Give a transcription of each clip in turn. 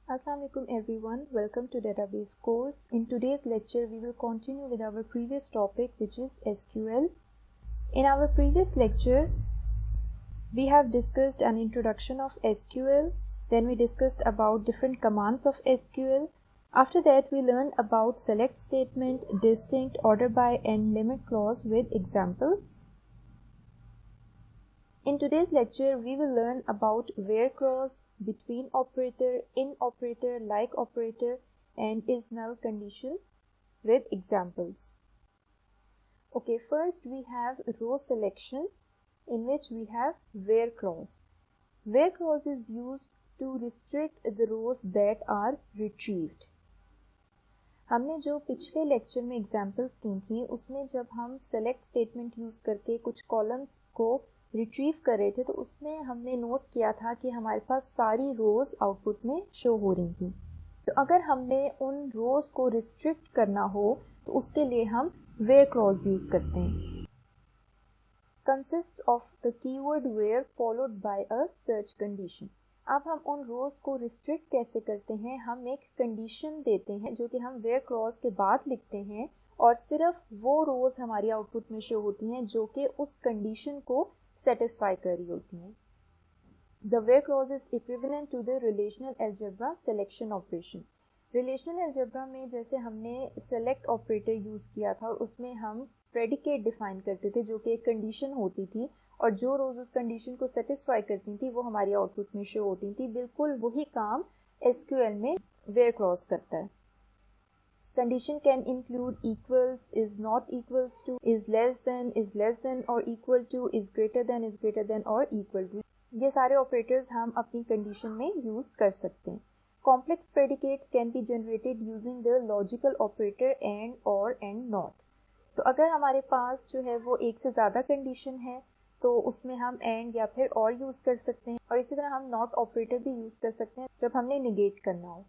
Assalamualaikum everyone, welcome to database course. In today's lecture we will continue with our previous topic which is SQL. In our previous lecture we have discussed an introduction of SQL, then we discussed about different commands of SQL. After that we learned about select statement, distinct, order by and limit clause with examples. In today's lecture, we will learn about where clause, between operator, in operator, like operator, and is null condition with examples. Okay, first we have row selection in which we have where clause. Where clause is used to restrict the rows that are retrieved. हमने जो पिछले lecture में examples की थी उसमें जब हम select statement use करके कुछ कॉलम्स को रिट्रीव कर रहे थे तो उसमें हमने नोट किया था कि हमारे पास सारी रोज़ आउटपुट में शो हो रही थी। तो अगर हमने उन रोज़ को रिस्ट्रिक्ट करना हो तो उसके लिए हम वेयर क्लॉज यूज़ करते हैं। Consist of the keyword where followed by a search condition. अब हम उन रोज़ को रिस्ट्रिक्ट कैसे करते हैं, हम एक कंडीशन देते हैं जो कि हम वेयर क्लॉज के बाद लिखते हैं और सिर्फ वो रोज़ हमारी आउटपुट में शो होती हैं जो कि उस कंडीशन को सेटिस्फाई कर रही होती हैं। The where clause is equivalent to the relational algebra selection operation. Relational algebra में जैसे हमने सेलेक्ट ऑपरेटर यूज़ किया था और उसमें हम प्रेडिकेट डिफाइन करते थे जो कि एक कंडीशन होती थी और जो रोज़ उस कंडीशन को सेटिस्फाई करती थी वो हमारी आउटपुट में शो होती थी। बिल्कुल वही काम एसक्यूएल में वेयर क्लॉज करता है। Condition can include equals, is not equals to, is less than or equal to, is greater than or equal to. ये सारे ऑपरेटर्स हम अपनी कंडीशन में यूज़ कर सकते हैं। Complex predicates can be generated using the logical operator and, or, and not. तो अगर हमारे पास जो है वो एक से ज़्यादा कंडीशन है तो उसमें हम एंड या फिर और यूज़ कर सकते हैं और इसी तरह हम नॉट ऑपरेटर भी यूज़ कर सकते हैं जब हमने निगेट करना हो।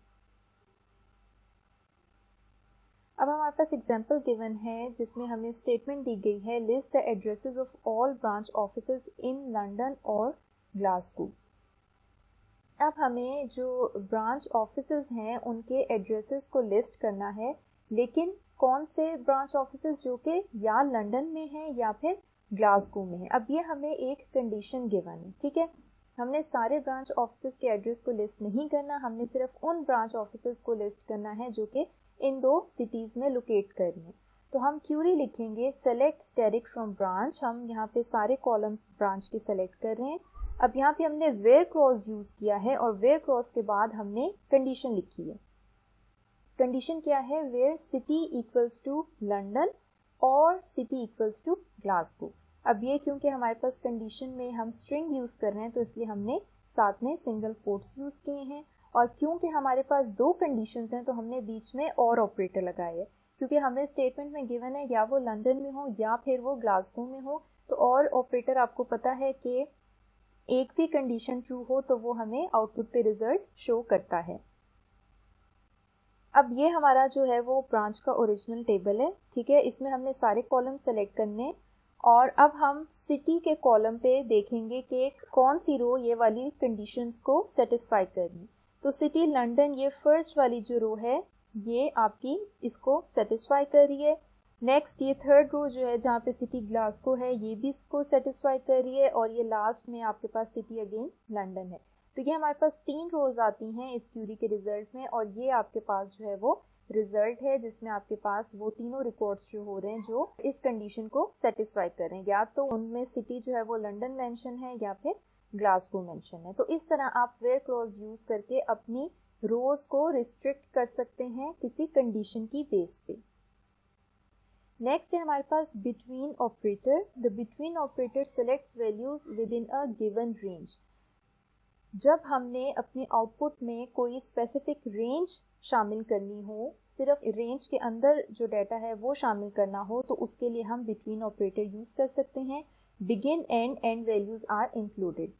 अब हमारे पास एग्जाम्पल गिवन है जिसमें हमें स्टेटमेंट दी गई है list the addresses of all branch offices in London और ग्लासगो। अब हमें जो ब्रांच ऑफिसेज हैं उनके एड्रेसेस को लिस्ट करना है, लेकिन कौन से ब्रांच ऑफिसेज जो कि या लंदन में हैं या फिर ग्लासगो में हैं। अब ये हमें एक कंडीशन गिवन है, ठीक है। हमने सारे ब्रांच ऑफिसेज के एड्रेस को लिस्ट नहीं करना, हमने सिर्फ उन ब्रांच ऑफिसेज को लिस्ट करना है जो कि इन दो सिटीज़ में लोकेट कर रही हैं। तो हम क्यूरी लिखेंगे सेलेक्ट स्टैटिक फ्रॉम ब्रांच। हम यहाँ पे सारे कॉलम्स ब्रांच के सेलेक्ट कर रहे हैं। अब यहाँ पे हमने वेयर क्लॉज यूज़ किया है और वेयर क्लॉज के बाद हमने कंडीशन लिखी है। कंडीशन क्या है, where city equals to London और सिटी इक्वल्स टू ग्लासगो। अब ये क्योंकि हमारे पास कंडीशन में हम स्ट्रिंग यूज़ कर रहे हैं तो इसलिए हमने साथ में सिंगल कोट्स यूज़ किए हैं और क्योंकि हमारे पास दो कंडीशंस हैं तो हमने बीच में और ऑपरेटर लगाए हैं, क्योंकि हमें स्टेटमेंट में गिवन है या वो लंदन में हो या फिर वो ग्लासगो में हो। तो और ऑपरेटर आपको पता है कि एक भी कंडीशन ट्रू हो तो वो हमें आउटपुट पे रिजल्ट शो करता है। अब ये हमारा जो है वो ब्रांच का ओरिजिनल टेबल है, ठीक है। इसमें हमने सारे कॉलम सेलेक्ट करने और अब हम सिटी के कॉलम पे देखेंगे कि कौन सी रो ये वाली कंडीशंस को सेटिस्फाई कर रही। तो सिटी लंदन ये फर्स्ट वाली जो रो है ये आपकी इसको सेटिस्फाई कर रही है। नेक्स्ट ये थर्ड रो जो है जहाँ पे सिटी ग्लासगो है ये भी इसको सेटिस्फाई कर रही है और ये लास्ट में आपके पास सिटी अगेन लंदन है। तो ये हमारे पास 3 रोज आती हैं इस क्यूरी के रिजल्ट में और ये आपके पास जो है वो रिजल्ट है जिसमें आपके पास वो तीनों रिकॉर्ड्स जो हो रहे हैं जो इस कंडीशन को सेटिस्फाई कर रहे हैं। या तो उनमें सिटी जो है वो लंदन मेंशन है या फिर ग्लासगो मेंशन है। तो इस तरह आप वेयर क्लॉज यूज करके अपनी रोज को रिस्ट्रिक्ट कर सकते हैं किसी कंडीशन की बेस पे। नेक्स्ट है हमारे पास between operator. The between operator selects values within a given range. जब हमने अपने आउटपुट में कोई स्पेसिफिक रेंज शामिल करनी हो, सिर्फ रेंज के अंदर जो डाटा है वो शामिल करना हो तो उसके लिए हम बिटवीन ऑपरेटर यूज कर सकते हैं। Begin and values are included.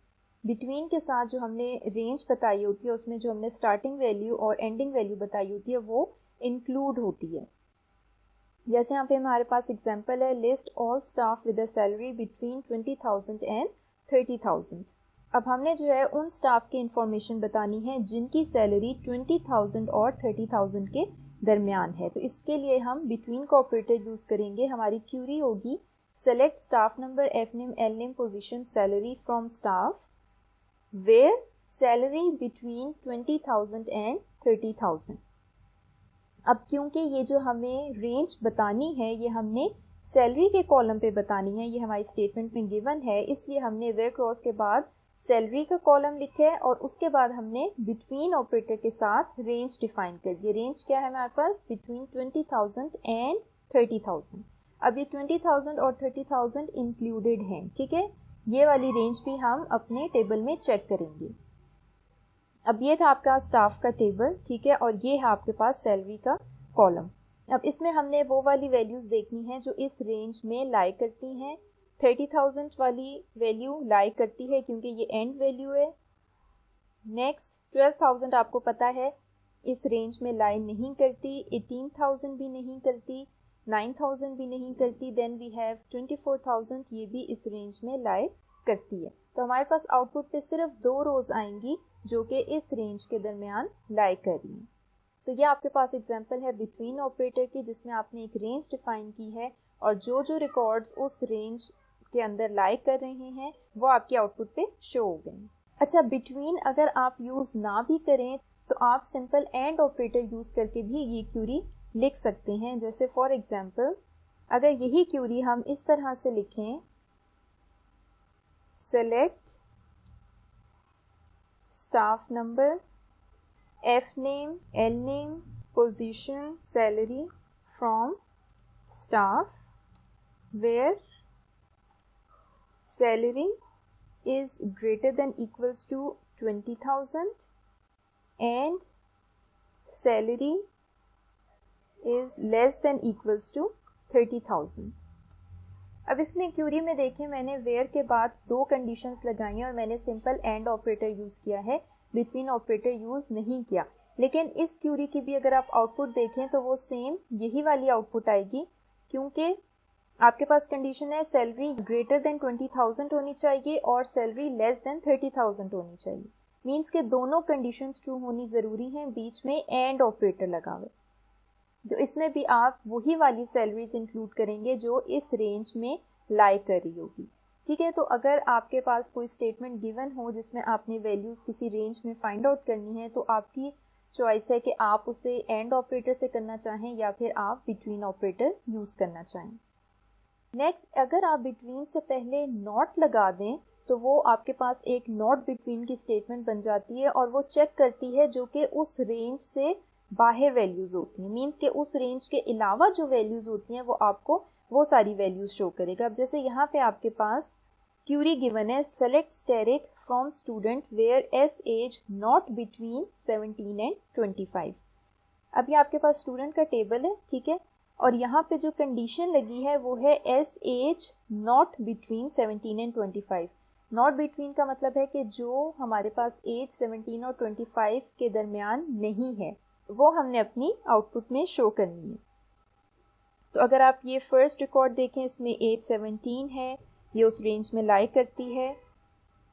Between के साथ जो हमने रेंज बताई होती है उसमें जो हमने स्टार्टिंग वैल्यू और एंडिंग वैल्यू बताई होती है वो इंक्लूड होती है। जैसे यहाँ पे हमारे पास एग्जांपल है list all staff with a salary between 20,000 and 30,000। अब हमने जो है उन स्टाफ की इंफॉर्मेशन बतानी है जिनकी सैलरी 20,000 और 30,000 के दरमियान है। तो इसके लिए हम बिटवीन का ऑपरेटर यूज़ करेंगे। हमारी क्यूरी होगी select staff number, F name, L name, position, salary from staff where salary between 20,000 and 30,000। अब क्योंकि ये जो हमें रेंज बतानी है ये हमने सैलरी के कॉलम पे बतानी है, ये हमारी स्टेटमेंट में गिवन है, इसलिए हमने वेयर क्रॉस के बाद सैलरी का कॉलम लिखा है और उसके बाद हमने बिटवीन ऑपरेटर के साथ रेंज डिफाइन कर दिया। रेंज क्या है हमारे पास? Between 20,000 and 30,000। अब ये 20,000 और 30,000 इंक्लूडेड हैं, ठीक है। ये वाली रेंज भी हम अपने टेबल में चेक करेंगे। अब ये था आपका स्टाफ का टेबल, ठीक है, और ये है आपके पास सैलरी का कॉलम। अब इसमें हमने वो वाली वैल्यूज देखनी है जो इस रेंज में लाई करती हैं। 30,000 वाली वैल्यू लाई करती है क्योंकि ये एंड वैल्यू है। नेक्स्ट 12,000 आपको पता है इस रेंज में लाई नहीं करती, 18,000 भी नहीं करती, 9,000 भी नहीं करती। देन वी हैव 24,000, ये भी इस रेंज में लाई करती है। तो हमारे पास आउटपुट पे सिर्फ 2 रोज आएंगी जो कि इस रेंज के दरमियान लाई कर रही हैं। तो ये आपके पास एग्जांपल है बिटवीन ऑपरेटर की जिसमें आपने एक रेंज डिफाइन की है और जो जो रिकॉर्ड्स उस रेंज के अंदर लाई कर रहे हैं वो आपके आउटपुट पे शो हो गए। अच्छा, बिटवीन अगर आप यूज ना भी करें तो आप सिंपल एंड ऑपरेटर यूज करके भी ये क्यूरी लिख सकते हैं। जैसे फॉर एग्जांपल अगर यही क्यूरी हम इस तरह से लिखें, select staff number, F name, L name, position, salary from staff where salary is greater than equals to 20,000 and salary is less than equals to 30,000। अब इसमें क्यूरी में देखें मैंने वेयर के बाद 2 कंडीशंस लगाई हैं और मैंने सिंपल एंड ऑपरेटर यूज़ किया है, बिटवीन ऑपरेटर यूज़ नहीं किया। लेकिन इस क्यूरी की भी अगर आप आउटपुट देखें तो वो सेम यही वाली आउटपुट आएगी क्योंकि आपके पास कंडीशन है सैलरी ग्रेटर देन 20,000 होनी चाहिए और सैलरी लेस देन 30,000 होनी चाहिए। मींस के दोनों कंडीशंस ट्रू होनी ज़रूरी हैं, बीच में एंड ऑपरेटर लगा हुआ। तो इसमें भी आप वही वाली सैलरीज इंक्लूड करेंगे जो इस रेंज में लाई कर रही होगी, ठीक है। तो अगर आपके पास कोई स्टेटमेंट गिवन हो जिसमें आपने वैल्यूज़ किसी रेंज में फाइंड आउट करनी है तो आपकी चॉइस है कि आप उसे एंड ऑपरेटर से करना चाहें या फिर आप बिटवीन ऑपरेटर यूज़ करना चाहें। नेक्स्ट, अगर आप बिटवीन से पहले नॉट लगा दें तो वो आपके पास एक नॉट बिटवीन की स्टेटमेंट बन जाती है और वो चेक करती है जो कि उस रेंज से बाहर वैल्यूज़ होती हैं। मींस के उस रेंज के अलावा जो वैल्यूज़ होती हैं वो आपको वो सारी वैल्यूज़ शो करेगा। अब जैसे यहाँ पे आपके पास क्यूरी गिवन है select asterisk from student where S age not between 17 and 25। अब ये आपके पास स्टूडेंट का टेबल है, ठीक है, और यहाँ पे जो कंडीशन लगी है वो है S age not between 17 and 25। Not between का मतलब है कि जो हमारे पास एज 17 और 25 के दरमियान नहीं है वो हमने अपनी आउटपुट में शो करनी है। तो अगर आप ये फर्स्ट रिकॉर्ड देखें इसमें एज 17 है, ये उस रेंज में लाई करती है।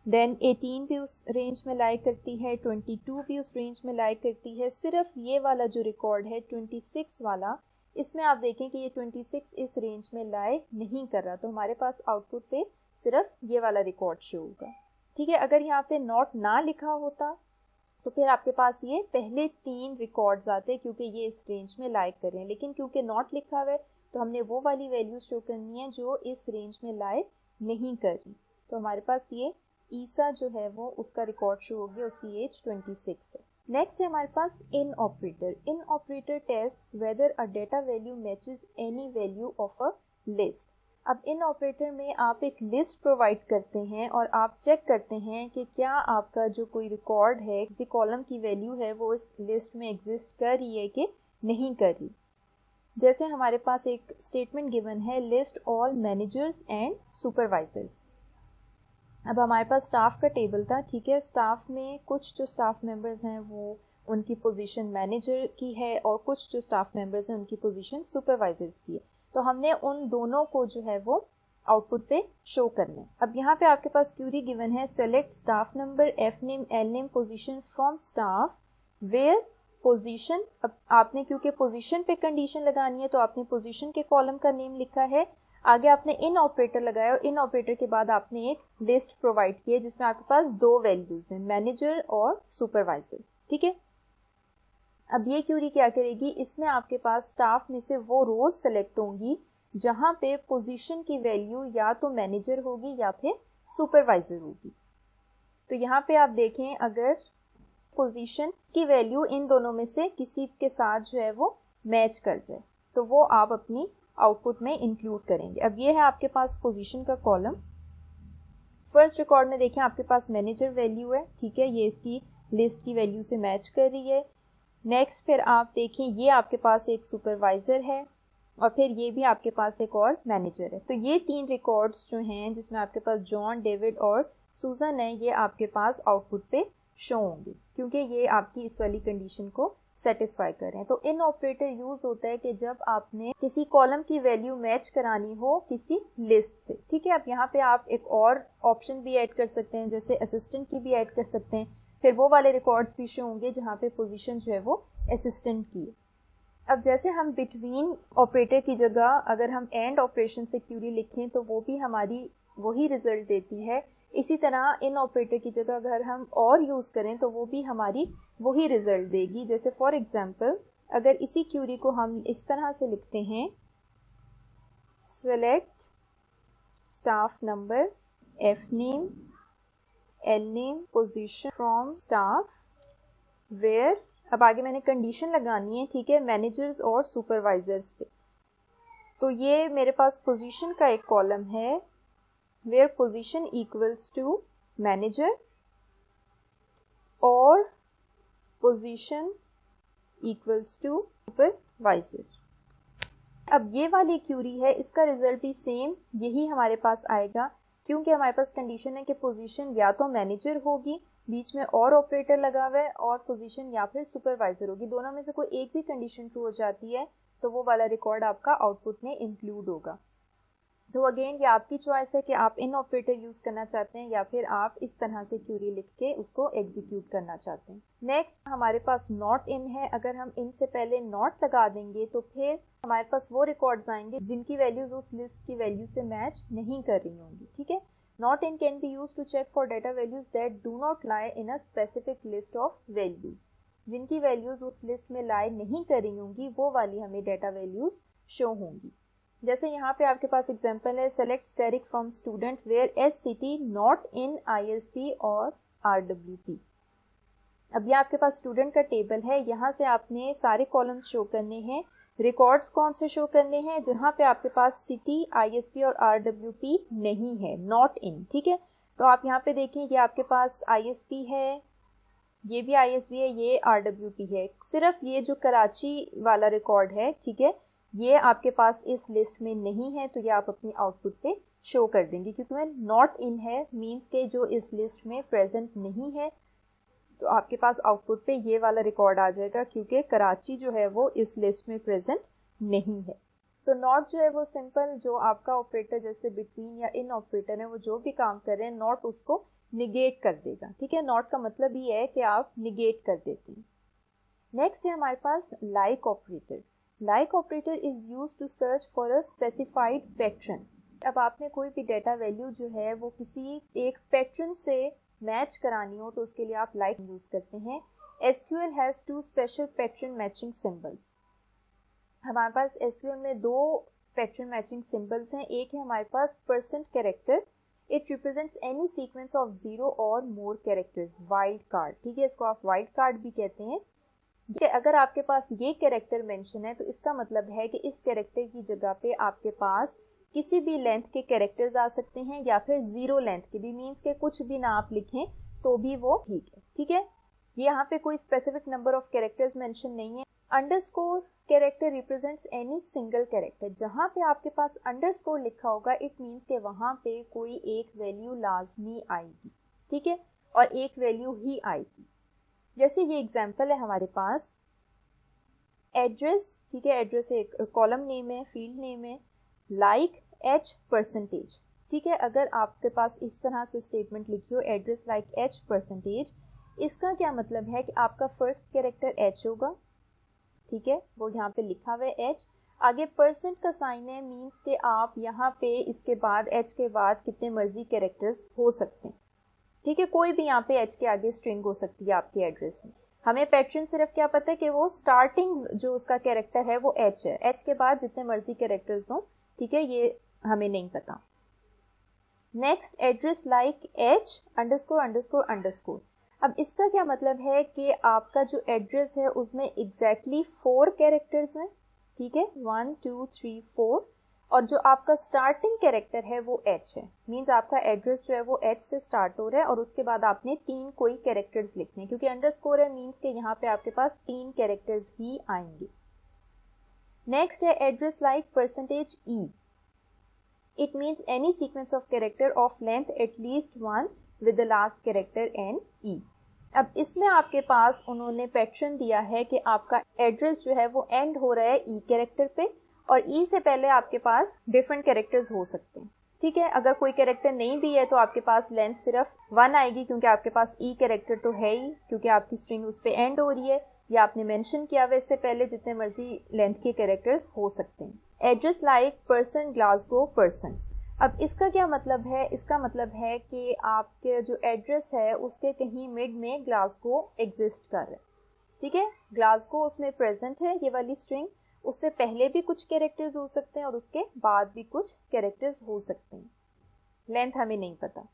देन 18 भी उस रेंज में लाई करती है, 22 भी उस रेंज में लाई करती है। सिर्फ ये वाला जो रिकॉर्ड है 26 वाला, इसमें आप देखें कि ये 26 इस रेंज में लाई नहीं कर रहा, तो हमारे पास आउटपुट पे सिर्फ ये वाला रिकॉर्ड शो होगा, ठीक है। अगर यहाँ पे नॉट ना लिखा होता तो फिर आपके पास ये पहले 3 रिकॉर्ड्स आते क्योंकि ये इस रेंज में लाई कर रहे हैं। लेकिन क्योंकि नॉट लिखा हुआ है तो हमने वो वाली वैल्यू शो करनी है जो इस रेंज में लाई नहीं कर रही। तो हमारे पास ये ईसा जो है वो उसका रिकॉर्ड शो हो गया, उसकी एज 26 है। नेक्स्ट है हमारे पास in operator. In operator test whether a data value matches any value of a list. अब इन ऑपरेटर में आप एक लिस्ट प्रोवाइड करते हैं और आप चेक करते हैं कि क्या आपका जो कोई रिकॉर्ड है, किसी कॉलम की वैल्यू है, वो इस लिस्ट में एग्जिस्ट कर रही है कि नहीं कर रही। जैसे हमारे पास एक स्टेटमेंट गिवन है list all managers and supervisors. अब हमारे पास स्टाफ का टेबल था, ठीक है। स्टाफ में कुछ जो स्टाफ मेंबर्स हैं वो उनकी पोजीशन मैनेजर की है और कुछ जो स्टाफ मेंबर्स हैं उनकी पोजीशन सुपरवाइजर्स की है। तो हमने उन दोनों को जो है वो आउटपुट पे शो करना है। अब यहाँ पे आपके पास क्यूरी गिवन है, select staff number, F name, L name, position from staff where position. अब आपने क्योंकि पोजीशन पे कंडीशन लगानी है तो आपने पोजीशन के कॉलम का नेम लिखा है, आगे आपने इन ऑपरेटर लगाया और इन ऑपरेटर के बाद आपने एक लिस्ट प्रोवाइड की है जिसमें आपके पास दो वैल्यूज हैं, मैनेजर और सुपरवाइजर। ठीक है, अब ये क्यूरी क्या करेगी, इसमें आपके पास स्टाफ में से वो रोज सेलेक्ट होंगी जहां पे पोजीशन की वैल्यू या तो मैनेजर होगी या फिर सुपरवाइजर होगी। तो यहाँ पे आप देखें, अगर पोजीशन की वैल्यू इन दोनों में से किसी के साथ जो है वो मैच कर जाए तो वो आप अपनी आउटपुट में इंक्लूड करेंगे। अब ये है आपके पास पोजीशन का कॉलम। फर्स्ट रिकॉर्ड में देखें आपके पास मैनेजर वैल्यू है, ठीक है, ये इसकी लिस्ट की वैल्यू से मैच कर रही है। नेक्स्ट फिर आप देखें ये आपके पास एक सुपरवाइजर है और फिर ये भी आपके पास एक और मैनेजर है। तो ये तीन रिकॉर्ड्स जो हैं जिसमें आपके पास जॉन, डेविड और सुजन है, ये आपके पास आउटपुट पे शो होंगे क्योंकि ये आपकी इस वाली कंडीशन को सेटिस्फाई कर रहे हैं। तो इन ऑपरेटर यूज होता है कि जब आपने किसी कॉलम की वैल्यू मैच करानी हो किसी लिस्ट से। ठीक है, अब यहाँ पे आप एक और ऑप्शन भी ऐड कर सकते हैं, जैसे असिस्टेंट की भी ऐड कर सकते हैं, फिर वो वाले रिकॉर्ड्स भी शो होंगे जहाँ पे पोजीशन जो है वो असिस्टेंट की है। अब जैसे हम बिटवीन ऑपरेटर की जगह अगर हम एंड ऑपरेशन से क्यूरी लिखें तो वो भी हमारी वही रिजल्ट देती है। इसी तरह इन ऑपरेटर की जगह अगर हम और यूज करें तो वो भी हमारी वही रिजल्ट देगी। जैसे फॉर एग्जांपल अगर इसी क्यूरी को हम इस तरह से लिखते हैं, select staff number, F name, L name, position from staff where, अब आगे मैंने कंडीशन लगानी है, ठीक है, मैनेजर्स और सुपरवाइजर्स पे। तो ये मेरे पास पोजीशन का एक कॉलम है where position equals to manager और position equals to supervisor। अब ये वाली क्यूरी है, इसका रिजल्ट भी सेम यही हमारे पास आएगा क्योंकि हमारे पास कंडीशन है कि पोजीशन या तो मैनेजर होगी, बीच में और ऑपरेटर लगा हुआ है, और पोजीशन या फिर सुपरवाइजर होगी। दोनों में से कोई एक भी कंडीशन ट्रू हो जाती है तो वो वाला रिकॉर्ड आपका आउटपुट में इंक्लूड होगा। तो अगेन ये आपकी चॉइस है कि आप इन ऑपरेटर यूज करना चाहते हैं या फिर आप इस तरह से क्यूरी लिख के उसको एग्जीक्यूट करना चाहते हैं। नेक्स्ट हमारे पास नॉट इन है, अगर हम इन से पहले नॉट लगा देंगे तो फिर हमारे पास वो रिकॉर्ड्स आएंगे जिनकी वैल्यूज उस लिस्ट की वैल्यू से मैच नहीं कर रही होंगी। ठीक है, not in can be use to check for data values that do not lie in a specific list of values. जिनकी वैल्यूज उस लिस्ट में लाई नहीं कर रही होंगी वो वाली हमें डेटा वैल्यूज शो होंगी। जैसे यहाँ पे आपके पास एग्जांपल है, select static from student where S city not in ISP और आरडब्ल्यूपी। अब ये आपके पास स्टूडेंट का टेबल है, यहाँ से आपने सारे कॉलम्स शो करने हैं। रिकॉर्ड्स कौन से शो करने हैं, जहाँ पे आपके पास सिटी, आईएसपी और आरडब्ल्यूपी नहीं है, नॉट इन। ठीक है, तो आप यहाँ पे देखें ये आपके पास आईएसपी है, ये भी आईएसपी है, ये आरडब्ल्यूपी है। सिर्फ ये जो कराची वाला रिकॉर्ड है, ठीक है, ये आपके पास इस लिस्ट में नहीं है तो ये आप अपनी आउटपुट पे शो कर देंगे क्योंकि मैं नॉट इन है मींस के जो इस लिस्ट में प्रेजेंट नहीं है। तो आपके पास आउटपुट पे ये वाला रिकॉर्ड आ जाएगा क्योंकि कराची जो है वो इस लिस्ट में प्रेजेंट नहीं है। तो नॉट जो है वो सिंपल जो आपका ऑपरेटर जैसे बिटवीन या इन ऑपरेटर है वो जो भी काम कर रहे हैं नॉट उसको निगेट कर देगा। ठीक है, नॉट का मतलब ये है कि आप निगेट कर देते हैं। नेक्स्ट है हमारे पास like operator. Like operator is used to search for a specified pattern. अब आपने कोई भी डेटा वैल्यू जो है वो किसी एक पैटर्न से मैच करानी हो तो उसके लिए आप लाइक यूज करते हैं। SQL has two special pattern matching symbols. हमारे पास एसक्यूएल में दो पैटर्न मैचिंग सिंबल्स हैं। एक है हमारे पास percent character, it represents any sequence of 0 और मोर कैरेक्टर्स, वाइल्ड कार्ड। ठीक है, इसको आप वाइल्ड कार्ड भी कहते हैं। अगर आपके पास ये कैरेक्टर मेंशन है तो इसका मतलब है कि इस कैरेक्टर की जगह पे आपके पास किसी भी लेंथ के कैरेक्टर्स आ सकते हैं या फिर 0 लेंथ के भी, मींस के कुछ भी ना आप लिखें तो भी वो ठीक है। ठीक है, ये यहाँ पे कोई specific number of characters mention नहीं है। Underscore character represents any single character. जहाँ पे आपके पास अंडरस्कोर लिखा होगा इट मींस के वहां पे कोई एक वैल्यू लाजमी आएगी। ठीक है, और एक वैल्यू ही आएगी। जैसे ये एग्जाम्पल है हमारे पास एड्रेस। ठीक है, एड्रेस एक कॉलम नेम है, फील्ड नेम है, लाइक h परसेंटेज। ठीक है, अगर आपके पास इस तरह से स्टेटमेंट लिखी हो एड्रेस लाइक h परसेंटेज, इसका क्या मतलब है कि आपका फर्स्ट कैरेक्टर h होगा, ठीक है, वो यहाँ पे लिखा हुआ है h, आगे परसेंट का साइन है, मीन्स कि आप यहाँ पे इसके बाद h के बाद कितने मर्जी कैरेक्टर्स हो सकते हैं। ठीक है, कोई भी यहाँ पे h के आगे स्ट्रिंग हो सकती है आपके एड्रेस में। हमें पैटर्न सिर्फ क्या पता है कि वो स्टार्टिंग जो उसका कैरेक्टर है वो h है, h के बाद जितने मर्जी कैरेक्टर्स हों, ठीक है, ये हमें नहीं पता। Next address like h underscore underscore underscore. अब इसका क्या मतलब है कि आपका जो एड्रेस है उसमें एग्जैक्टली 4 कैरेक्टर्स हैं, ठीक है, 1 2 3 4, और जो आपका स्टार्टिंग कैरेक्टर है वो h है, मींस आपका एड्रेस जो है वो h से स्टार्ट हो रहा है और उसके बाद आपने 3 कोई कैरेक्टर्स लिखने हैं, क्योंकि अंडरस्कोर है मींस के यहाँ पे आपके पास 3 कैरेक्टर्स ही आएंगे। नेक्स्ट है address like percentage e, it means any sequence of character of length at least 1 with the last character n e। अब इसमें आपके पास उन्होंने पैटर्न दिया है कि आपका एड्रेस जो है वो एंड हो रहा है ई कैरेक्टर पे, और ई से पहले आपके पास डिफरेंट कैरेक्टर्स हो सकते हैं। ठीक है, अगर कोई कैरेक्टर नहीं भी है तो आपके पास लेंथ सिर्फ 1 आएगी, क्योंकि आपके पास ई कैरेक्टर तो है ही, क्योंकि आपकी स्ट्रिंग उस पर एंड हो रही है, या आपने मेंशन किया हुआ इससे पहले जितने मर्जी लेंथ के कैरेक्टर्स हो सकते हैं। Address like person Glasgow person. अब इसका क्या मतलब है, इसका मतलब है कि आपके जो एड्रेस है उसके कहीं मिड में ग्लासगो एग्जिस्ट कर रहा है, ठीक है, ग्लासगो उसमें प्रेजेंट है ये वाली स्ट्रिंग, उससे पहले भी कुछ कैरेक्टर्स हो सकते हैं और उसके बाद भी कुछ कैरेक्टर्स हो सकते हैं, लेंथ हमें नहीं पता।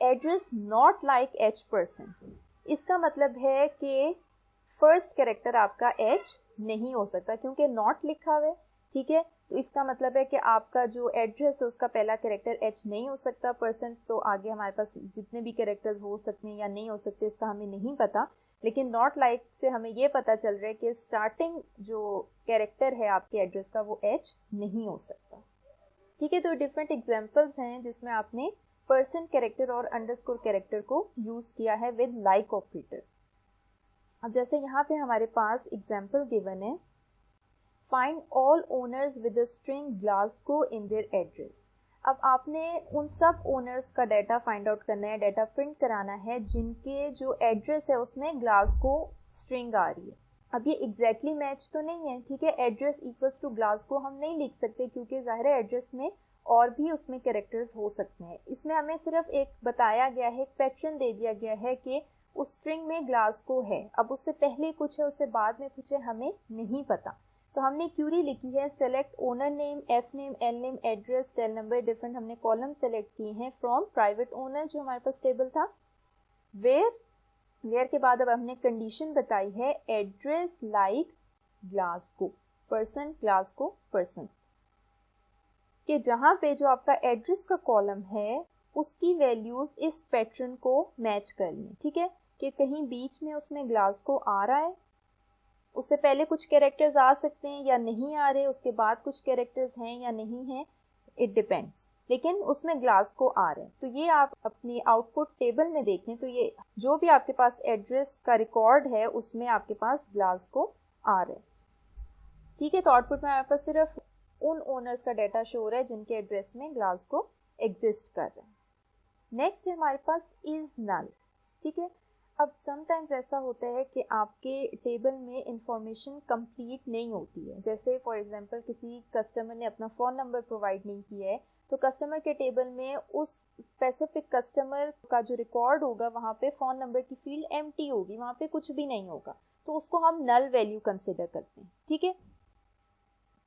Address not like h percent, इसका मतलब है कि फर्स्ट कैरेक्टर आपका h नहीं हो सकता क्योंकि नॉट लिखा हुआ है, ठीक है, तो इसका मतलब है कि आपका जो एड्रेस है उसका पहला कैरेक्टर h नहीं हो सकता। परसेंट तो आगे हमारे पास जितने भी कैरेक्टर्स हो सकते हैं या नहीं हो सकते इसका हमें नहीं पता, लेकिन नॉट लाइक से हमें ये पता चल रहा है कि स्टार्टिंग जो कैरेक्टर है आपके एड्रेस का वो h नहीं हो सकता। ठीक है, तो डिफरेंट एग्जांपल्स हैं जिसमें आपने परसेंट कैरेक्टर और अंडरस्कोर कैरेक्टर को यूज किया है विद लाइक ऑपरेटर। अब जैसे यहाँ पे हमारे पास एग्जाम्पल गिवन है, find all owners with the string Glasgow in their address. अब आपने उन सब ओनर्स का डाटा फाइंड आउट करना है, डाटा प्रिंट कराना है जिनके जो एड्रेस है उसमें ग्लासगो स्ट्रिंग आ रही है। अब ये एग्जैक्टली मैच तो नहीं है, ठीक है, एड्रेस इक्वल्स टू ग्लासगो हम नहीं लिख सकते क्योंकि जाहिर है एड्रेस में और भी उसमें कैरेक्टर्स हो सकते हैं। इसमें हमें सिर्फ एक बताया गया है, एक पैटर्न दे दिया गया है कि उस स्ट्रिंग में ग्लासगो है, अब उससे पहले कुछ है उससे बाद में कुछ है हमें नहीं पता। तो हमने क्यूरी लिखी है select owner name, F name, L name, address, tel number, different हमने कॉलम सेलेक्ट किए हैं फ्रॉम प्राइवेट ओनर जो हमारे पास टेबल था, वेयर के बाद अब हमने कंडीशन बताई है address like Glasgow person Glasgow person, कि जहां पे जो आपका एड्रेस का कॉलम है उसकी वैल्यूज इस पैटर्न को मैच करनी, ठीक है, कि कहीं बीच में उसमें ग्लासगो आ रहा है, उससे पहले कुछ कैरेक्टर्स आ सकते हैं या नहीं आ रहे, उसके बाद कुछ कैरेक्टर्स हैं या नहीं हैं, इट डिपेंड्स, लेकिन उसमें ग्लासगो आ रहे हैं। तो ये आप अपनी आउटपुट टेबल में देखें तो ये जो भी आपके पास एड्रेस का रिकॉर्ड है उसमें आपके पास ग्लासगो आ रहे हैं, ठीक है। तो आउटपुट में हमारे पास सिर्फ उन ओनर्स का डाटा शो हो रहा है जिनके एड्रेस में ग्लासगो एग्जिस्ट कर रहे हैं। नेक्स्ट है हमारे पास इज नल, ठीक है। अब समटाइम्स ऐसा होता है कि आपके टेबल में इंफॉर्मेशन कंप्लीट नहीं होती है, जैसे फॉर एग्जांपल किसी कस्टमर ने अपना फ़ोन नंबर प्रोवाइड नहीं किया है, तो कस्टमर के टेबल में उस स्पेसिफिक कस्टमर का जो रिकॉर्ड होगा वहाँ पे फ़ोन नंबर की फील्ड एम्प्टी होगी, वहाँ पे कुछ भी नहीं होगा, तो उसको हम नल वैल्यू कंसिडर करते हैं, ठीक है।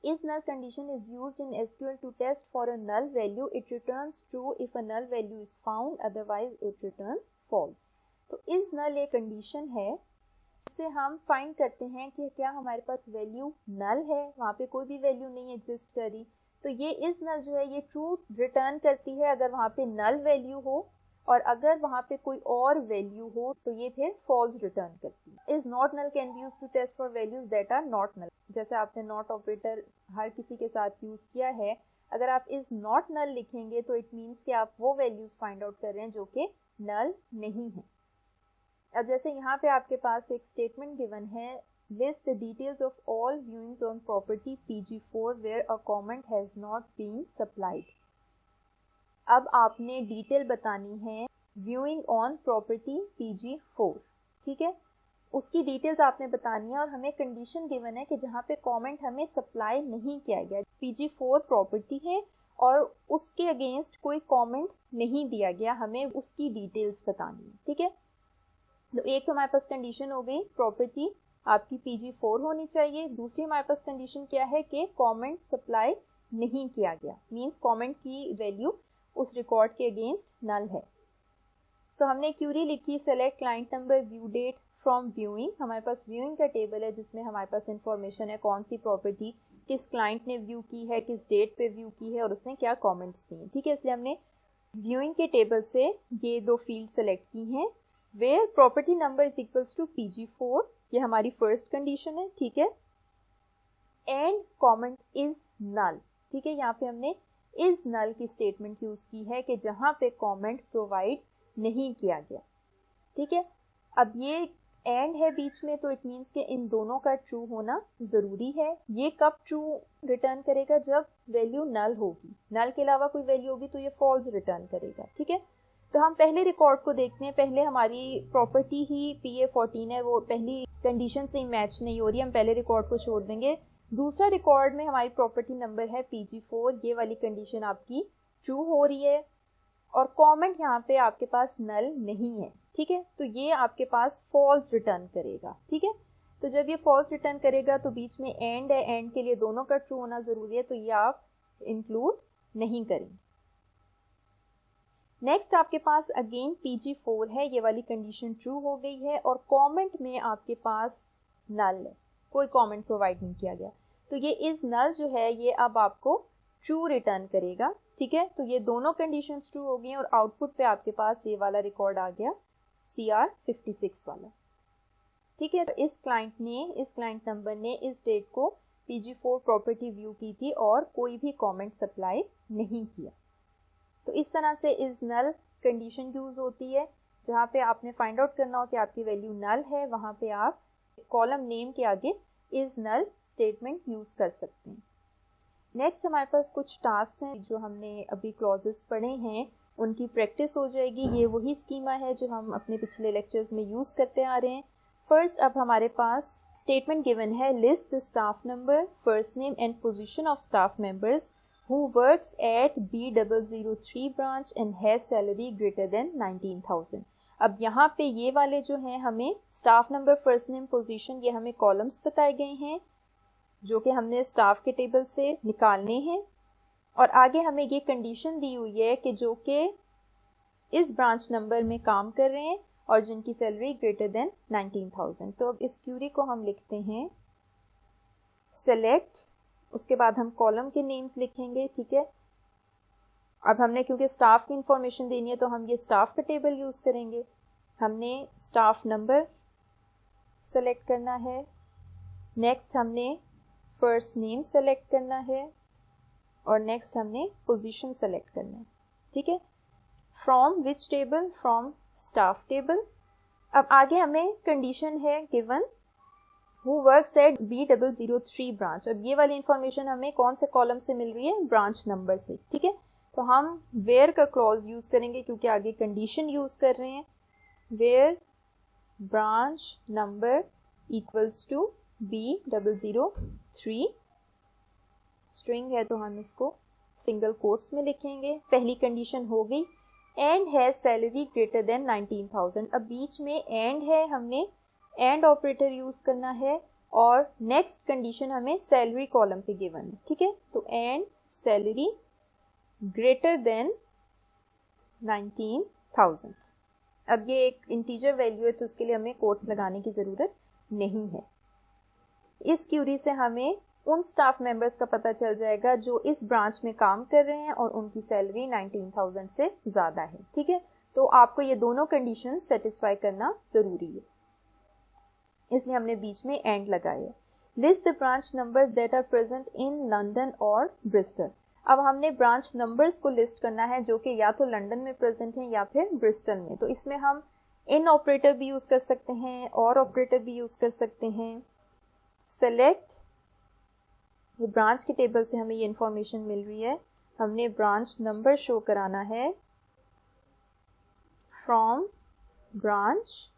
Is null condition is used in SQL to test for a null value. It returns true if a null value is found, otherwise it returns false. तो is null एक condition है, इससे हम find करते हैं कि क्या हमारे पास वैल्यू नल है, वहाँ पे कोई भी वैल्यू नहीं एग्जिस्ट करी, तो ये is null जो है ये ट्रू रिटर्न करती है अगर वहाँ पे नल वैल्यू हो, और अगर वहाँ पे कोई और वैल्यू हो तो ये फिर फॉल्स रिटर्न करती है। Is not null can be used to test for values that are not null, जैसे आपने नॉट ऑपरेटर हर किसी के साथ यूज किया है, अगर आप इज नॉट नल लिखेंगे तो इट मीन्स कि आप वो वैल्यूज फाइंड आउट कर रहे हैं जो कि नल नहीं है। अब जैसे यहाँ पे आपके पास एक स्टेटमेंट गिवन है List the details of all viewings on property PG4 where a comment has not been supplied. अब आपने डिटेल बतानी है viewing on property PG4, ठीक है, उसकी डिटेल्स आपने बतानी है और हमें कंडीशन गिवन है कि जहाँ पे कमेंट हमें सप्लाई नहीं किया गया, PG4 प्रॉपर्टी है और उसके अगेंस्ट कोई कमेंट नहीं दिया गया, हमें उसकी डिटेल्स बतानी है, ठीक है। तो एक तो हमारे पास कंडीशन हो गई प्रॉपर्टी आपकी PG4 होनी चाहिए, दूसरी हमारे पास कंडीशन क्या है कि कमेंट सप्लाई नहीं किया गया, मींस कमेंट की वैल्यू उस रिकॉर्ड के अगेंस्ट नल है। तो हमने क्यूरी लिखी select client number view date from viewing, हमारे पास व्यूइंग का टेबल है जिसमें हमारे पास इंफॉर्मेशन है कौन सी प्रॉपर्टी किस क्लाइंट ने व्यू की है, किस डेट पे व्यू की है और उसने क्या कमेंट्स दिए, ठीक है। इसलिए हमने व्यूइंग के टेबल से ये दो फील्ड सेलेक्ट की हैं। Where property number is equals to PG4, ये हमारी फर्स्ट कंडीशन है, ठीक है। एंड कमेंट इज नल, ठीक है, यहाँ पे हमने इज नल की स्टेटमेंट यूज की है कि जहां पे कमेंट प्रोवाइड नहीं किया गया, ठीक है। अब ये एंड है बीच में, तो इट मींस कि इन दोनों का ट्रू होना जरूरी है। ये कब ट्रू रिटर्न करेगा, जब वैल्यू नल होगी, नल के अलावा कोई वैल्यू होगी तो ये फॉल्स रिटर्न करेगा, ठीक है। तो हम पहले रिकॉर्ड को देखते हैं, पहले हमारी प्रॉपर्टी ही PA14 है, वो पहली कंडीशन से ही मैच नहीं हो रही, हम पहले रिकॉर्ड को छोड़ देंगे। दूसरा रिकॉर्ड में हमारी प्रॉपर्टी नंबर है PG4, ये वाली कंडीशन आपकी ट्रू हो रही है और कमेंट यहाँ पे आपके पास नल नहीं है, ठीक है, तो ये आपके पास फॉल्स रिटर्न करेगा, ठीक है। तो जब ये फॉल्स रिटर्न करेगा तो बीच में एंड है, एंड के लिए दोनों का ट्रू होना जरूरी है, तो ये आप इंक्लूड नहीं करेंगे। नेक्स्ट आपके पास अगेन PG4 है, ये वाली कंडीशन ट्रू हो गई है और कमेंट में आपके पास नल है, कोई कमेंट प्रोवाइड नहीं किया गया, तो ये इज नल जो है ये अब आपको ट्रू रिटर्न करेगा, ठीक है। तो ये दोनों कंडीशंस ट्रू हो गई और आउटपुट पे आपके पास ये वाला रिकॉर्ड आ गया CR56 वाला, ठीक है। तो इस क्लाइंट नंबर ने इस डेट को PG4 प्रॉपर्टी व्यू की थी और कोई भी कमेंट सप्लाई नहीं किया। तो इस तरह से इज नल कंडीशन यूज होती है, जहाँ पे आपने फाइंड आउट करना हो कि आपकी वैल्यू नल है, वहाँ पे आप कॉलम नेम के आगे इज नल स्टेटमेंट यूज कर सकते हैं। नेक्स्ट हमारे पास कुछ टास्क हैं जो हमने अभी क्लॉजेस पढ़े हैं, उनकी प्रैक्टिस हो जाएगी। ये वही स्कीमा है जो हम अपने पिछले लेक्चर्स में यूज करते आ रहे हैं। फर्स्ट अब हमारे पास स्टेटमेंट गिवन है, list the staff number, first name and position of staff members who works at B003 branch and has salary greater than 19,000। अब यहाँ पे ये वाले जो हैं हमें staff number, first name, position, ये हमें कॉलम्स बताए गए हैं जो कि हमने स्टाफ के टेबल से निकालने हैं और आगे हमें ये कंडीशन दी हुई है कि जो कि इस ब्रांच नंबर में काम कर रहे हैं और जिनकी सैलरी ग्रेटर देन 19,000। तो अब इस क्यूरी को हम लिखते हैं सेलेक्ट, उसके बाद हम कॉलम के नेम्स लिखेंगे, ठीक है। अब हमने क्योंकि स्टाफ की इंफॉर्मेशन देनी है तो हम ये स्टाफ का टेबल यूज करेंगे। हमने स्टाफ नंबर सेलेक्ट करना है, नेक्स्ट हमने फर्स्ट नेम सेलेक्ट करना है और नेक्स्ट हमने पोजीशन सेलेक्ट करना है, ठीक है। From which table, from staff table. अब आगे हमें कंडीशन है given Who works at B003 branch. अब ये वाली इंफॉर्मेशन हमें कौन से कॉलम से मिल रही है, ब्रांच नंबर से, ठीक है। तो हम वेयर का क्लॉज यूज करेंगे क्योंकि आगे कंडीशन यूज कर रहे हैं। Where branch number equals to B003, string है तो हम इसको सिंगल कोट्स में लिखेंगे। पहली कंडीशन हो गई, एंड है सैलरी ग्रेटर देन 19,000। अब बीच में एंड है, हमने एंड ऑपरेटर यूज करना है और नेक्स्ट कंडीशन हमें सैलरी कॉलम पे गिवन है, ठीक है। तो एंड सैलरी ग्रेटर देन 19,000। अब ये एक इंटीजर वैल्यू है तो उसके लिए हमें कोट्स लगाने की जरूरत नहीं है। इस क्यूरी से हमें उन स्टाफ मेंबर्स का पता चल जाएगा जो इस ब्रांच में काम कर रहे हैं और उनकी सैलरी 19,000 से ज्यादा है, ठीक है। तो आपको ये दोनों कंडीशन सेटिस्फाई करना जरूरी है, इसलिए हमने बीच में एंड लगाया। List the branch numbers that are present in London और ब्रिस्टल। अब हमने ब्रांच नंबर्स को लिस्ट करना है जो कि या तो लंदन में प्रेजेंट हैं या फिर ब्रिस्टल में। तो इसमें हम इन ऑपरेटर भी यूज कर सकते हैं और ऑपरेटर भी यूज कर सकते हैं। सेलेक्ट, वो ब्रांच के टेबल से हमें ये इंफॉर्मेशन मिल रही है, हमने ब्रांच नंबर शो कराना है from branch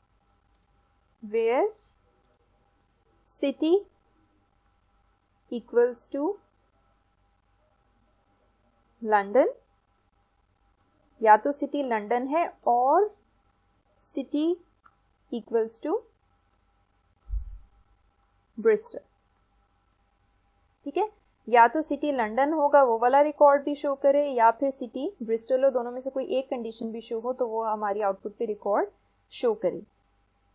where city equals to London, या तो सिटी लंदन है और सिटी इक्वल्स टू ब्रिस्टल। ठीक है, या तो सिटी लंदन होगा वो वाला रिकॉर्ड भी शो करे, या फिर सिटी ब्रिस्टल हो, दोनों में से कोई एक कंडीशन भी शो हो तो वो हमारी आउटपुट पे रिकॉर्ड शो करे।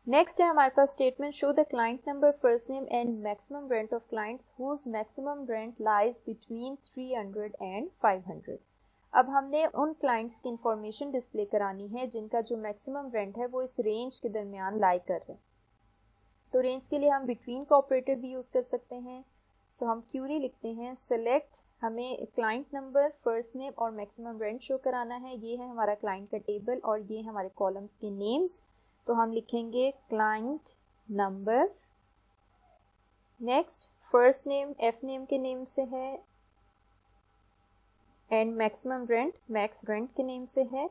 नेक्स्ट है हमारे पास statement, show the client number, first name and maximum rent of clients whose maximum rent lies between 300 and 500। अब हमने उन क्लाइंट्स की इंफॉर्मेशन डिस्प्ले करानी है जिनका जो मैक्सिमम रेंट है वो इस रेंज के दरमियान लाई कर रहे हैं। तो रेंज के लिए हम बिटवीन का ऑपरेटर भी यूज कर सकते हैं। सो हम क्यूरी लिखते हैं, सेलेक्ट, हमें क्लाइंट नंबर, फर्स्ट नेम और मैक्सिमम रेंट शो कराना है। ये है हमारा क्लाइंट का टेबल और ये है हमारे कॉलम्स के नेम्स। तो हम लिखेंगे client number, next first name F name के नेम से है, and maximum rent max rent के नेम से है।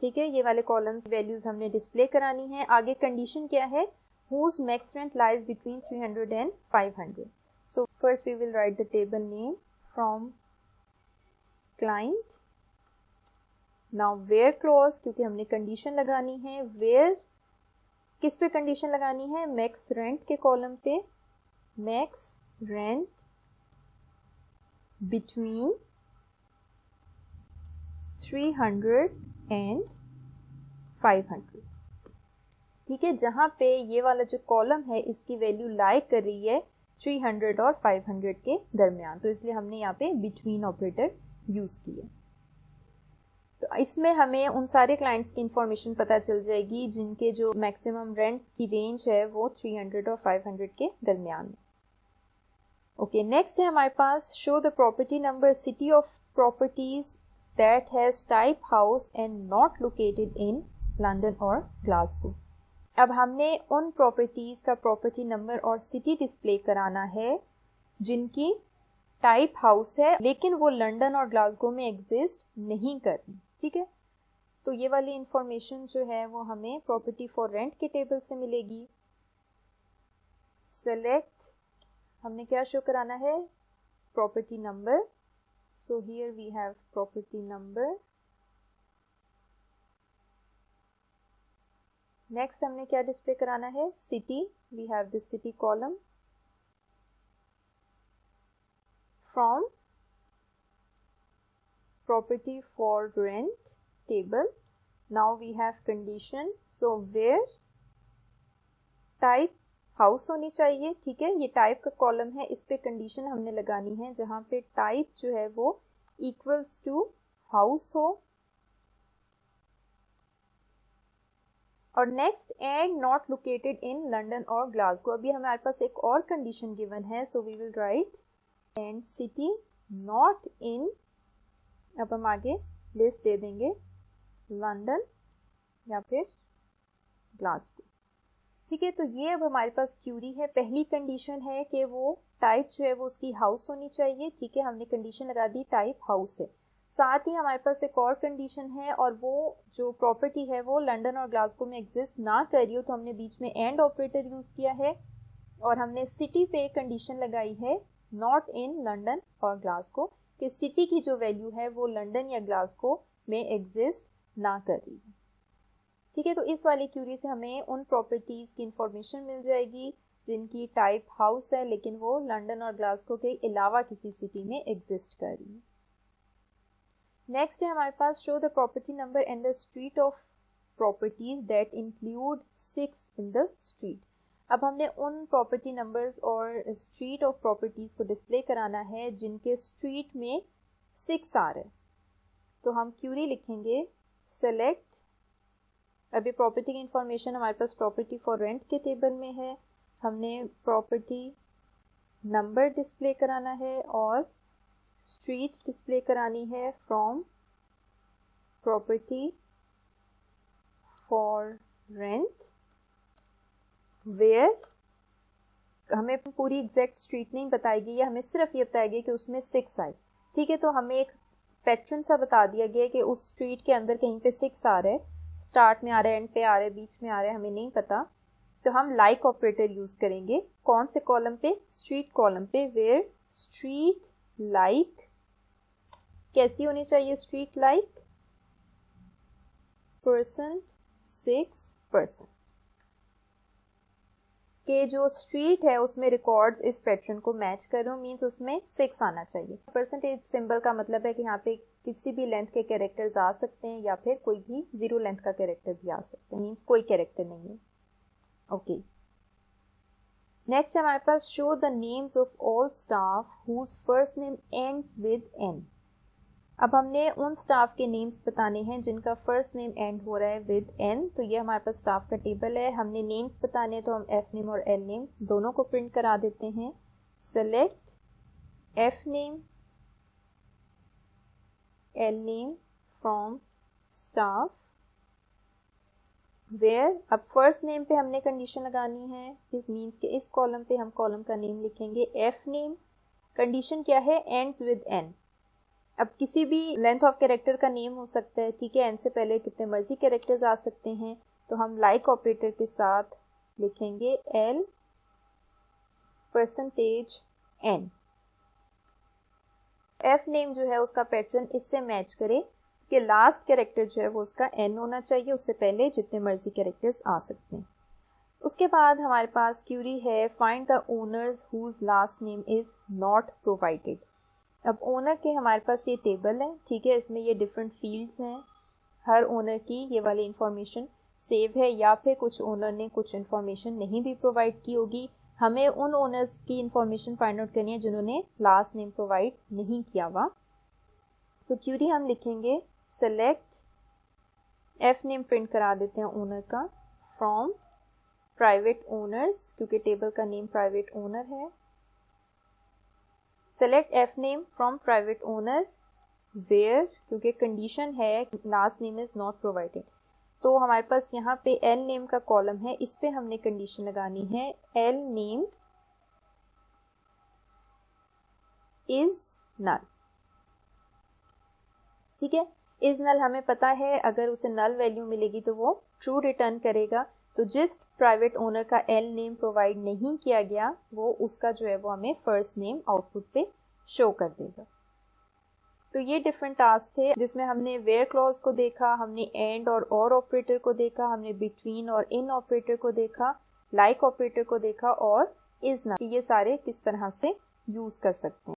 ठीक है, ये वाले कॉलम्स वैल्यूज हमने डिस्प्ले करानी है। आगे कंडीशन क्या है, whose max rent lies between 300 and 500. So first we will write the table name from client. Now where clause, क्योंकि हमने कंडीशन लगानी है, where किस पे कंडीशन लगानी है, मैक्स रेंट के कॉलम पे, मैक्स रेंट बिटवीन 300 and 500। ठीक है, जहां पे ये वाला जो कॉलम है इसकी वैल्यू लाई कर रही है 300 और 500 के दरमियान, तो इसलिए हमने यहाँ पे बिटवीन ऑपरेटर यूज किया। तो इसमें हमें उन सारे क्लाइंट्स की इंफॉर्मेशन पता चल जाएगी जिनके जो मैक्सिमम रेंट की रेंज है वो 300 और 500 के दरमियान है। ओके, नेक्स्ट है हमारे पास, show the property number, city of properties that has type house and not located in London और ग्लासगो। अब हमने उन प्रॉपर्टीज का प्रॉपर्टी नंबर और सिटी डिस्प्ले कराना है जिनकी टाइप हाउस है लेकिन वो लंदन और ग्लासगो में एग्जिस्ट नहीं कर रही। ठीक है, तो ये वाली इंफॉर्मेशन जो है वो हमें प्रॉपर्टी फॉर रेंट के टेबल से मिलेगी। सेलेक्ट, हमने क्या शो कराना है, property number. So here we have property number. Next हमने क्या डिस्प्ले कराना है, city, we have the city column from property for rent table. Now we have condition, so where type house होनी चाहिए। ठीक है, ये टाइप का कॉलम है, इस पे कंडीशन हमने लगानी है जहां पे टाइप जो है वो इक्वल्स टू हाउस हो, और next and not located in London और ग्लासगो। अभी हमारे पास एक और कंडीशन गिवन है, so we will write and city not in, अब हम आगे लिस्ट दे देंगे लंदन या फिर ग्लासगो। ठीक है, तो ये अब हमारे पास क्यूरी है। पहली कंडीशन है कि वो टाइप जो है वो उसकी हाउस होनी चाहिए। ठीक है, हमने कंडीशन लगा दी टाइप हाउस है। साथ ही हमारे पास एक और कंडीशन है, और वो जो प्रॉपर्टी है वो लंदन और ग्लासगो में एग्जिस्ट ना कर रही हो, तो हमने बीच में एंड ऑपरेटर यूज किया है, और हमने सिटी पे कंडीशन लगाई है नॉट इन लंदन और ग्लासगो, कि सिटी की जो वैल्यू है वो लंदन या ग्लासगो में एग्जिस्ट ना कर रही है। ठीक है, तो इस वाली क्यूरी से हमें उन प्रॉपर्टीज की इंफॉर्मेशन मिल जाएगी जिनकी टाइप हाउस है लेकिन वो लंदन और ग्लासगो के अलावा किसी सिटी में एग्जिस्ट कर रही है। नेक्स्ट है हमारे पास, show the property number and the street of properties that include 6 in the street. अब हमने उन प्रॉपर्टी नंबर्स और स्ट्रीट ऑफ प्रॉपर्टीज को डिस्प्ले कराना है जिनके स्ट्रीट में 6 आ रहे हैं। तो हम क्यूरी लिखेंगे, सेलेक्ट, अभी प्रॉपर्टी की इंफॉर्मेशन हमारे पास प्रॉपर्टी फॉर रेंट के टेबल में है, हमने प्रॉपर्टी नंबर डिस्प्ले कराना है और स्ट्रीट डिस्प्ले करानी है from property for rent where हमें पूरी एग्जैक्ट स्ट्रीट नहीं बताएगी, या हमें सिर्फ ये बताएगी कि उसमें 6 आए। ठीक है, तो हमें एक पैटर्न सा बता दिया गया कि उस स्ट्रीट के अंदर कहीं पे 6 आ रहा है, स्टार्ट में आ रहा है, एंड पे आ रहा है, बीच में आ रहा है, हमें नहीं पता। तो हम लाइक ऑपरेटर यूज करेंगे। कौन से कॉलम पे? स्ट्रीट कॉलम पे, वेयर स्ट्रीट लाइक कैसी होनी चाहिए? Street like %6%। कि जो स्ट्रीट है उसमें रिकॉर्ड्स इस पैटर्न को मैच कर रहे हो, मीन्स उसमें 6 आना चाहिए। परसेंटेज सिंबल का मतलब है कि यहाँ पे किसी भी लेंथ के कैरेक्टर्स आ सकते हैं, या फिर कोई भी 0 लेंथ का कैरेक्टर भी आ सकते हैं, मीन्स कोई कैरेक्टर नहीं है। ओके, नेक्स्ट हमारे पास show the names of all staff whose first name ends with N. अब हमने उन स्टाफ के नेम्स बताने हैं जिनका फर्स्ट नेम एंड हो रहा है विद एन। तो ये हमारे पास स्टाफ का टेबल है। हमने नेम्स बताने हैं तो हम एफ नेम और एल नेम दोनों को प्रिंट करा देते हैं। Select F name L name from staff, where अब फर्स्ट नेम पे हमने कंडीशन लगानी है, दिस मीन्स कि इस कॉलम पे हम कॉलम का नेम लिखेंगे एफ नेम। कंडीशन क्या है? Ends with N. अब किसी भी लेंथ ऑफ कैरेक्टर का नेम हो सकता है, ठीक है, एन से पहले कितने मर्जी कैरेक्टर्स आ सकते हैं। तो हम लाइक ऑपरेटर के साथ लिखेंगे एल %n। एफ नेम जो है उसका पैटर्न इससे मैच करे कि लास्ट कैरेक्टर जो है वो उसका n होना चाहिए, उससे पहले जितने मर्जी कैरेक्टर्स आ सकते हैं। उसके बाद हमारे पास क्यूरी है find the owners whose last name is not provided. अब ओनर के हमारे पास ये टेबल है, ठीक है, इसमें ये डिफरेंट फील्ड्स हैं। हर ओनर की ये वाली इंफॉर्मेशन सेव है, या फिर कुछ ओनर ने कुछ इंफॉर्मेशन नहीं भी प्रोवाइड की होगी। हमें उन ओनर्स की इंफॉर्मेशन फाइंड आउट करनी है जिन्होंने लास्ट नेम प्रोवाइड नहीं किया हुआ। सो क्यूरी हम लिखेंगे सेलेक्ट एफ नेम प्रिंट करा देते हैं ओनर का फ्रॉम प्राइवेट ओनर्स, क्योंकि टेबल का नेम प्राइवेट ओनर है। Select F name from private owner where, क्योंकि कंडीशन है last name is not provided. तो हमारे पास यहाँ पे एल नेम का कॉलम है, इस पे हमने कंडीशन लगानी है एल नेम इज नल। ठीक है, इज नल हमें पता है, अगर उसे नल वैल्यू मिलेगी तो वो ट्रू रिटर्न करेगा। तो जिस प्राइवेट ओनर का एल नेम प्रोवाइड नहीं किया गया वो उसका जो है वो हमें फर्स्ट नेम आउटपुट पे शो कर देगा। तो ये डिफरेंट टास्क थे जिसमें हमने वेयर क्लॉज को देखा, हमने एंड और ऑपरेटर को देखा, हमने बिटवीन और इन ऑपरेटर को देखा, लाइक ऑपरेटर को देखा और इज नॉट, ये सारे किस तरह से यूज कर सकते हैं।